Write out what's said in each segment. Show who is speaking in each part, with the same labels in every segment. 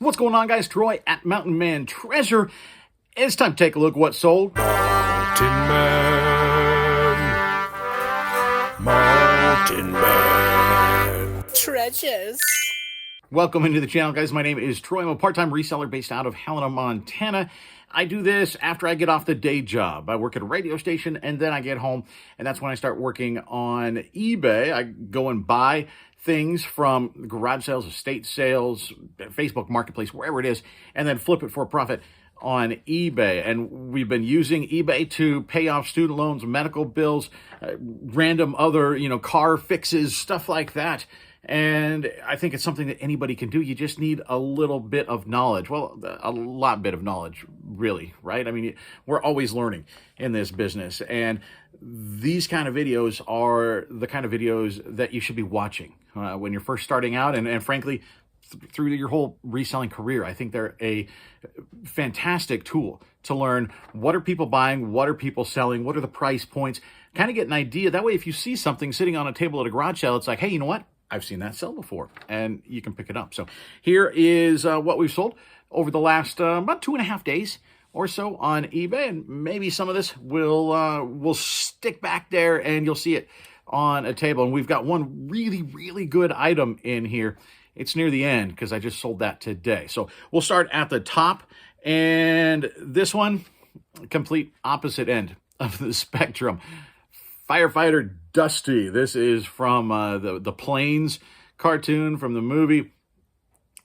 Speaker 1: What's going on, guys? Troy at Mountain Man Treasure. It's time to take a look at what sold.
Speaker 2: Mountain Man
Speaker 3: Treasures.
Speaker 1: Welcome into the channel, guys. My name is Troy. I'm a part-time reseller based out of Helena, Montana. I do this after I get off the day job. I work at a radio station, and then I get home, and that's when I start working on eBay. I go and buy things from garage sales, estate sales, Facebook Marketplace, wherever it is, and then flip it for a profit on eBay. And we've been using eBay to pay off student loans, medical bills, random other, car fixes, stuff like that. And I think it's something that anybody can do. You just need a little bit of knowledge. Well, a lot bit of knowledge, really, right? I mean, we're always learning in this business. And these kind of videos are the kind of videos that you should be watching when you're first starting out. And frankly, through your whole reselling career, I think they're a fantastic tool to learn what are people buying, what are people selling, what are the price points, kind of get an idea. That way, if you see something sitting on a table at a garage sale, it's like, hey, you know what? I've seen that sell before, and you can pick it up. So here is what we've sold over the last about 2.5 days or so on eBay, and maybe some of this will stick back there, and you'll see it on a table. And we've got one really, really good item in here. It's near the end because I just sold that today. So we'll start at the top, and this one, complete opposite end of the spectrum. Firefighter Dusty. This is from the Planes cartoon from the movie.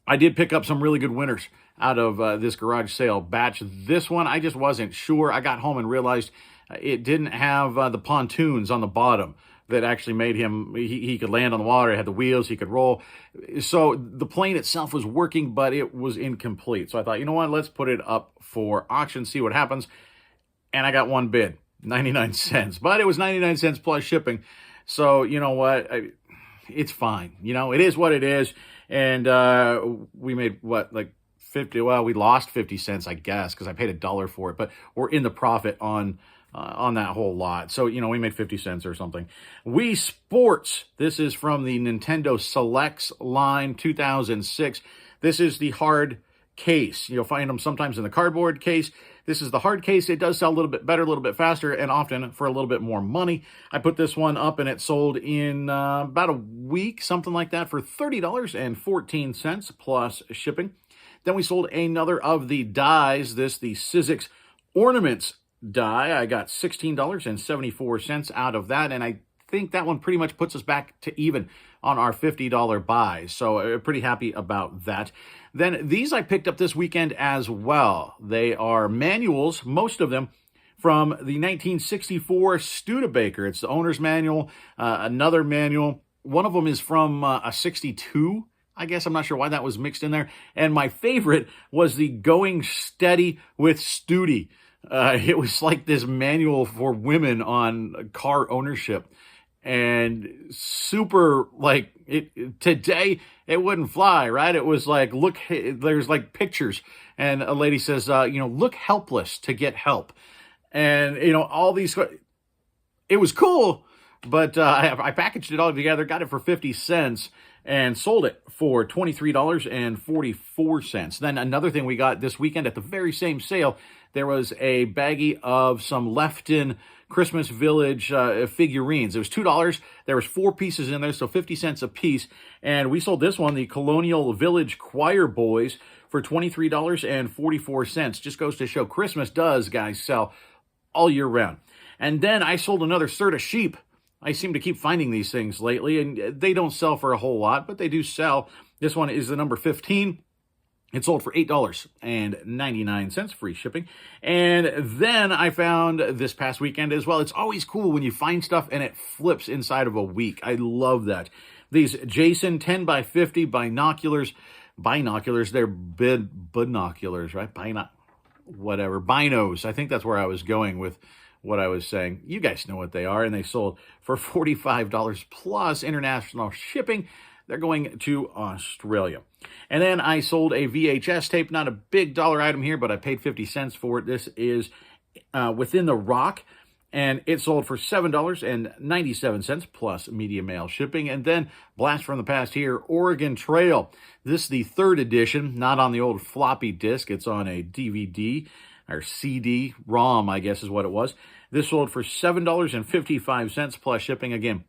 Speaker 1: I did pick up some really good winners out of this garage sale batch. This one, I just wasn't sure. I got home and realized it didn't have the pontoons on the bottom that actually made him, he could land on the water. It had the wheels, he could roll. So the plane itself was working, but it was incomplete. So I thought, you know what, let's put it up for auction, see what happens. And I got one bid. 99 cents, but it was 99 cents plus shipping. So, you know what? It's fine. It is what it is. And we made like 50. Well, we lost 50 cents, I guess, because I paid $1 for it, but we're in the profit on that whole lot. So, we made 50 cents or something. Wii Sports. This is from the Nintendo Selects line 2006. This is the hard case. You'll find them sometimes in the cardboard case. This is the hard case. It does sell a little bit better, a little bit faster, and often for a little bit more money. I put this one up, and it sold in about a week, something like that, for $30.14 plus shipping. Then we sold another of the dies, the izzix Ornaments die. I got $16.74 out of that, and I think that one pretty much puts us back to even on our $50 buys. So pretty happy about that. Then these I picked up this weekend as well. They are manuals, most of them, from the 1964 Studebaker. It's the owner's manual, another manual. One of them is from a 62. I guess I'm not sure why that was mixed in there. And my favorite was the Going Steady with Studi. It was like this manual for women on car ownership. And super, today, it wouldn't fly, right? It was like, look, there's like pictures. And a lady says, look helpless to get help. And, all these, it was cool, but I packaged it all together, got it for 50 cents, and sold it for $23.44. Then another thing we got this weekend at the very same sale, there was a baggie of some Lefton Christmas Village figurines. It was $2. There was 4 pieces in there, so 50 cents a piece. And we sold this one, the Colonial Village Choir Boys, for $23.44. Just goes to show Christmas does, guys, sell all year round. And then I sold another Serta sheep. I seem to keep finding these things lately, and they don't sell for a whole lot, but they do sell. This one is the number 15. It sold for $8.99, free shipping. And then I found this past weekend as well. It's always cool when you find stuff and it flips inside of a week. I love that. These Jason 10 by 50 binoculars. They're binoculars, right? Whatever. Binos. I think that's where I was going with what I was saying. You guys know what they are. And they sold for $45 plus international shipping. They're going to Australia. And then I sold a VHS tape, not a big dollar item here, but I paid 50 cents for it. This is Within the Rock. and it sold for $7.97 plus media mail shipping. And then, blast from the past here, Oregon Trail. This is the 3rd edition, not on the old floppy disk. It's on a DVD, or CD-ROM, I guess is what it was. This sold for $7.55 plus shipping. Again,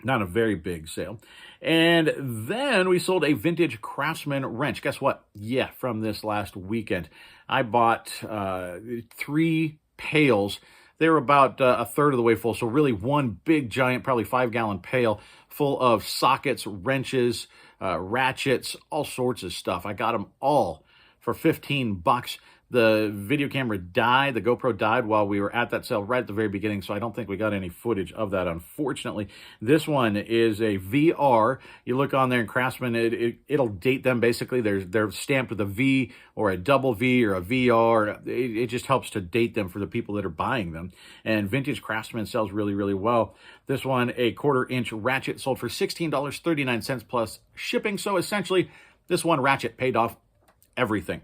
Speaker 1: not a very big sale. And then we sold a vintage Craftsman wrench. Guess what? Yeah, from this last weekend. I bought 3 pails. They were about a third of the way full. So really one big, giant, probably 5-gallon pail full of sockets, wrenches, ratchets, all sorts of stuff. I got them all for $15. The video camera died, the GoPro died while we were at that sale right at the very beginning, so I don't think we got any footage of that, unfortunately. This one is a VR. You look on there in Craftsman, it'll date them basically. They're stamped with a V or a double V or a VR. It just helps to date them for the people that are buying them. And vintage Craftsman sells really, really well. This one, a 1/4-inch ratchet, sold for $16.39 plus shipping. So essentially, this one ratchet paid off everything.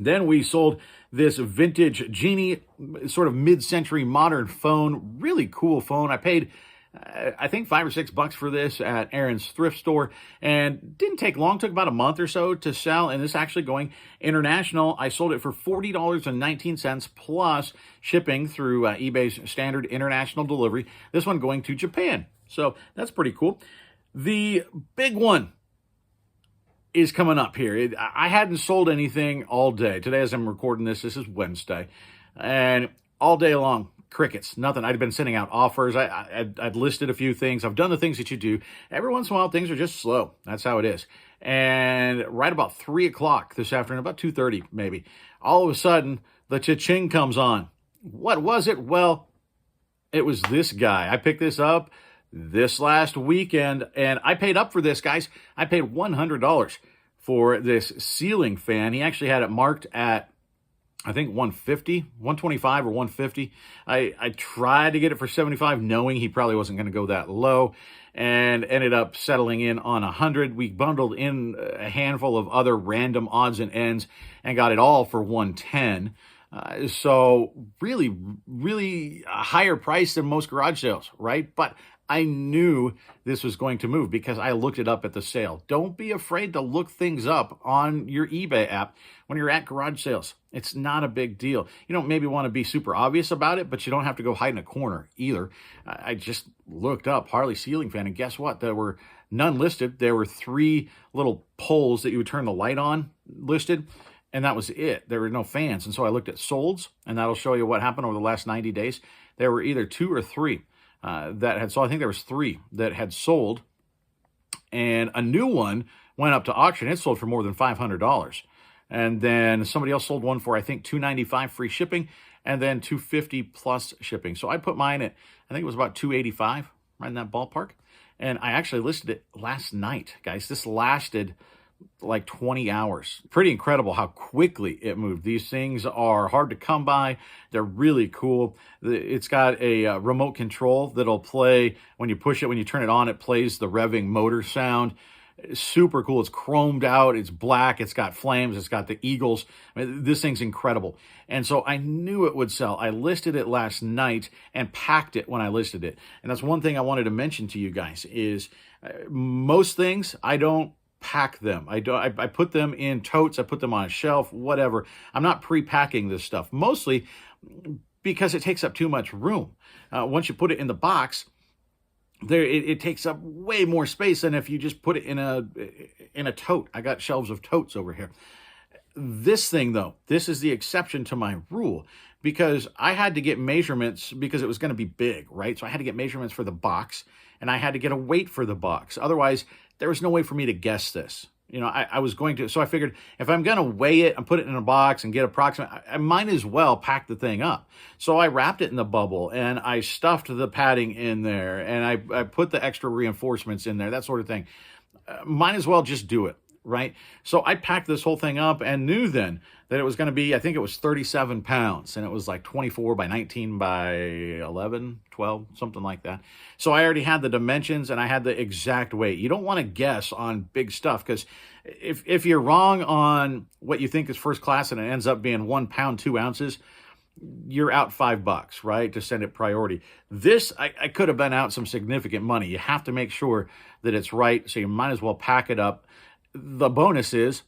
Speaker 1: Then we sold this vintage Genie, sort of mid-century modern phone. Really cool phone. I paid, I think, $5 or $6 for this at Aaron's thrift store, and didn't take long. Took about a month or so to sell, and this actually going international. I sold it for $40.19 plus shipping through eBay's standard international delivery. This one going to Japan. So that's pretty cool. The big one is coming up here. I hadn't sold anything all day. Today, as I'm recording this is Wednesday. And all day long, crickets, nothing. I'd been sending out offers. I'd listed a few things. I've done the things that you do. Every once in a while, things are just slow. That's how it is. And right about 3 o'clock this afternoon, about 2:30 maybe, all of a sudden, the cha-ching comes on. What was it? Well, it was this guy. I picked this up this last weekend, and I paid up for this, guys. I paid $100 for this ceiling fan. He actually had it marked at, I think, 150, 125 or 150. I tried to get it for 75, knowing he probably wasn't going to go that low, and ended up settling in on 100. We bundled in a handful of other random odds and ends and got it all for 110. So really, really a higher price than most garage sales, right? But I knew this was going to move because I looked it up at the sale. Don't be afraid to look things up on your eBay app when you're at garage sales. It's not a big deal. You don't maybe want to be super obvious about it, but you don't have to go hide in a corner either. I just looked up Harley Ceiling Fan, and guess what? There were none listed. There were 3 little poles that you would turn the light on listed, and that was it. There were no fans. And so I looked at solds, and that'll show you what happened over the last 90 days. There were either 2 or 3 that had sold. I think there was 3 that had sold, and a new one went up to auction. It sold for more than $500. And then somebody else sold one for, I think, $295 free shipping, and then $250 plus shipping. So I put mine at, I think it was about $285, right in that ballpark. And I actually listed it last night, guys. This lasted like 20 hours. Pretty incredible how quickly it moved. These things are hard to come by. They're really cool. It's got a remote control that'll play when you push it. When you turn it on, it plays the revving motor sound. Super cool. It's chromed out. It's black. It's got flames. It's got the eagles. I mean, this thing's incredible. And so I knew it would sell. I listed it last night and packed it when I listed it. And that's one thing I wanted to mention to you guys is most things I don't pack them. I put them in totes. I put them on a shelf, whatever. I'm not pre-packing this stuff, mostly because it takes up too much room. Once you put it in the box, it takes up way more space than if you just put it in a tote. I got shelves of totes over here. This thing, though, this is the exception to my rule because I had to get measurements because it was going to be big, right? So I had to get measurements for the box, and I had to get a weight for the box. Otherwise, there was no way for me to guess this. You know, I was going to, so I figured if I'm going to weigh it and put it in a box and get approximate, I might as well pack the thing up. So I wrapped it in the bubble and I stuffed the padding in there and I put the extra reinforcements in there, that sort of thing. Might as well just do it, right? So I packed this whole thing up and knew then that it was going to be, I think it was 37 pounds and it was like 24 by 19 by 11, 12, something like that. So I already had the dimensions and I had the exact weight. You don't want to guess on big stuff because if you're wrong on what you think is first class and it ends up being 1 pound, 2 ounces, you're out $5, right, to send it priority. This, I could have been out some significant money. You have to make sure that it's right, so you might as well pack it up. The bonus is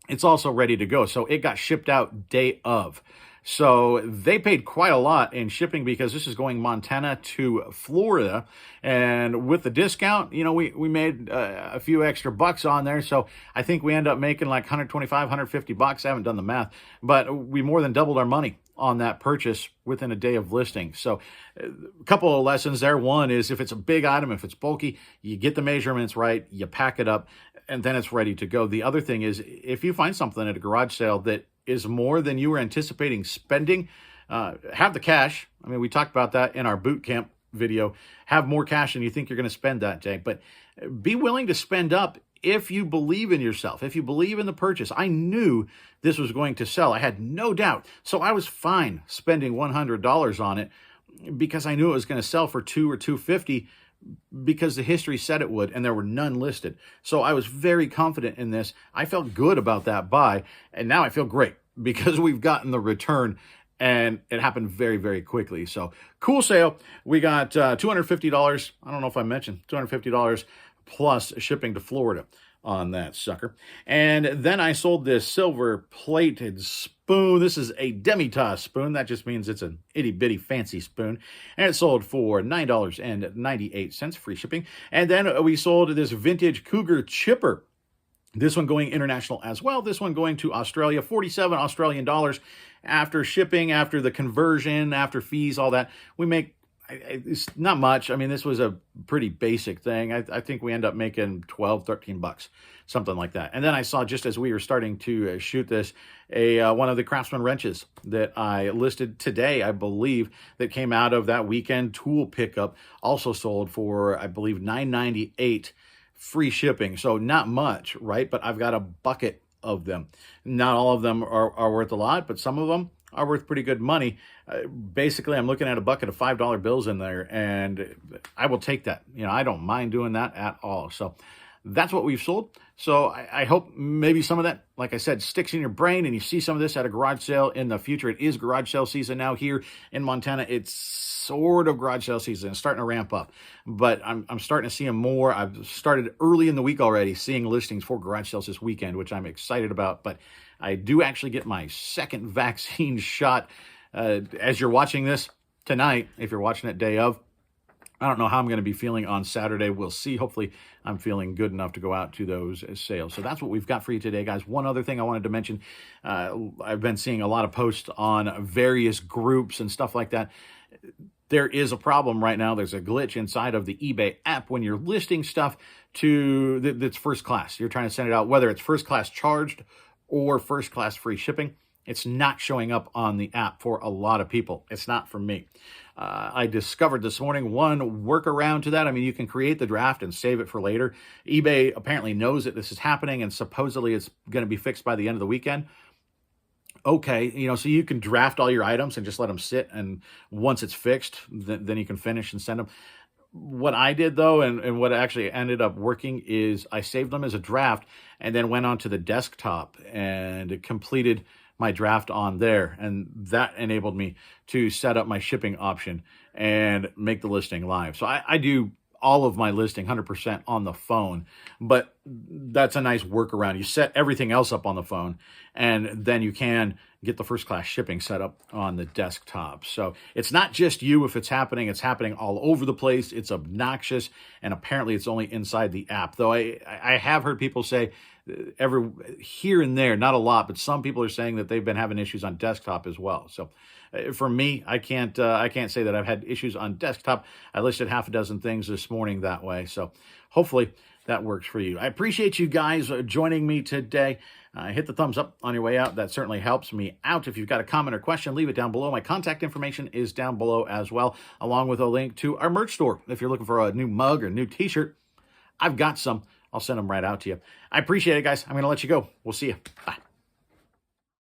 Speaker 1: it's also ready to go. So it got shipped out day of. So they paid quite a lot in shipping because this is going Montana to Florida. And with the discount, you know, we made a few extra bucks on there. So I think we end up making like 125, 150 bucks. I haven't done the math, but we more than doubled our money on that purchase within a day of listing. So a couple of lessons there. One is if it's a big item, if it's bulky, you get the measurements right, you pack it up, and then it's ready to go. The other thing is if you find something at a garage sale that is more than you were anticipating spending, have the cash. I mean, we talked about that in our boot camp video. Have more cash than you think you're going to spend that day. But be willing to spend up if you believe in yourself, if you believe in the purchase. I knew this was going to sell. I had no doubt. So I was fine spending $100 on it because I knew it was going to sell for $200 or $250 because the history said it would, and there were none listed. So I was very confident in this. I felt good about that buy, and now I feel great because we've gotten the return, and it happened very, very quickly. So cool sale. We got $250. I don't know if I mentioned $250 plus shipping to Florida on that sucker. And then I sold this silver plated spoon. This is a demi-tasse spoon. That just means it's an itty-bitty fancy spoon. And it sold for $9.98, free shipping. And then we sold this vintage Cougar Chipper. This one going international as well. This one going to Australia, 47 Australian dollars. After shipping, after the conversion, after fees, all that, we make, it's not much. I mean, this was a pretty basic thing. I think we end up making 12, 13 bucks, something like that. And then I saw, just as we were starting to shoot this, one of the Craftsman wrenches that I listed today, I believe, that came out of that weekend tool pickup, also sold for, I believe, $9.98 free shipping. So not much, right? But I've got a bucket of them. Not all of them are worth a lot, but some of them are worth pretty good money. Basically, I'm looking at a bucket of $5 bills in there, and I will take that. You know, I don't mind doing that at all. So that's what we've sold. So I hope maybe some of that, like I said, sticks in your brain and you see some of this at a garage sale in the future. It is garage sale season now here in Montana. It's sort of garage sale season. It's starting to ramp up, but I'm starting to see them more. I've started early in the week already seeing listings for garage sales this weekend, which I'm excited about. But I do actually get my second vaccine shot as you're watching this tonight. If you're watching it day of, I don't know how I'm going to be feeling on Saturday. We'll see. Hopefully, I'm feeling good enough to go out to those sales. So that's what we've got for you today, guys. One other thing I wanted to mention, I've been seeing a lot of posts on various groups and stuff like that. There is a problem right now. There's a glitch inside of the eBay app when you're listing stuff that's first class. You're trying to send it out, whether it's first class charged or first class free shipping. It's not showing up on the app for a lot of people. It's not for me. I discovered this morning one workaround to that. I mean, you can create the draft and save it for later. eBay apparently knows that this is happening, and supposedly it's going to be fixed by the end of the weekend. Okay, you know, so you can draft all your items and just let them sit, and once it's fixed, then you can finish and send them. What I did, though, and what actually ended up working is I saved them as a draft and then went onto the desktop and completed my draft on there, and that enabled me to set up my shipping option and make the listing live. So I do all of my listing 100% on the phone, but that's a nice workaround. You set everything else up on the phone, and then you can get the first class shipping set up on the desktop. So it's not just you if it's happening all over the place. It's obnoxious, and apparently it's only inside the app. Though I have heard people say here and there, not a lot, but some people are saying that they've been having issues on desktop as well. So for me, I can't say that I've had issues on desktop. I listed half a dozen things this morning that way. So hopefully that works for you. I appreciate you guys joining me today. Hit the thumbs up on your way out. That certainly helps me out. If you've got a comment or question, leave it down below. My contact information is down below as well, along with a link to our merch store. If you're looking for a new mug or a new t-shirt, I've got some. I'll send them right out to you. I appreciate it, guys. I'm going to let you go. We'll see you. Bye.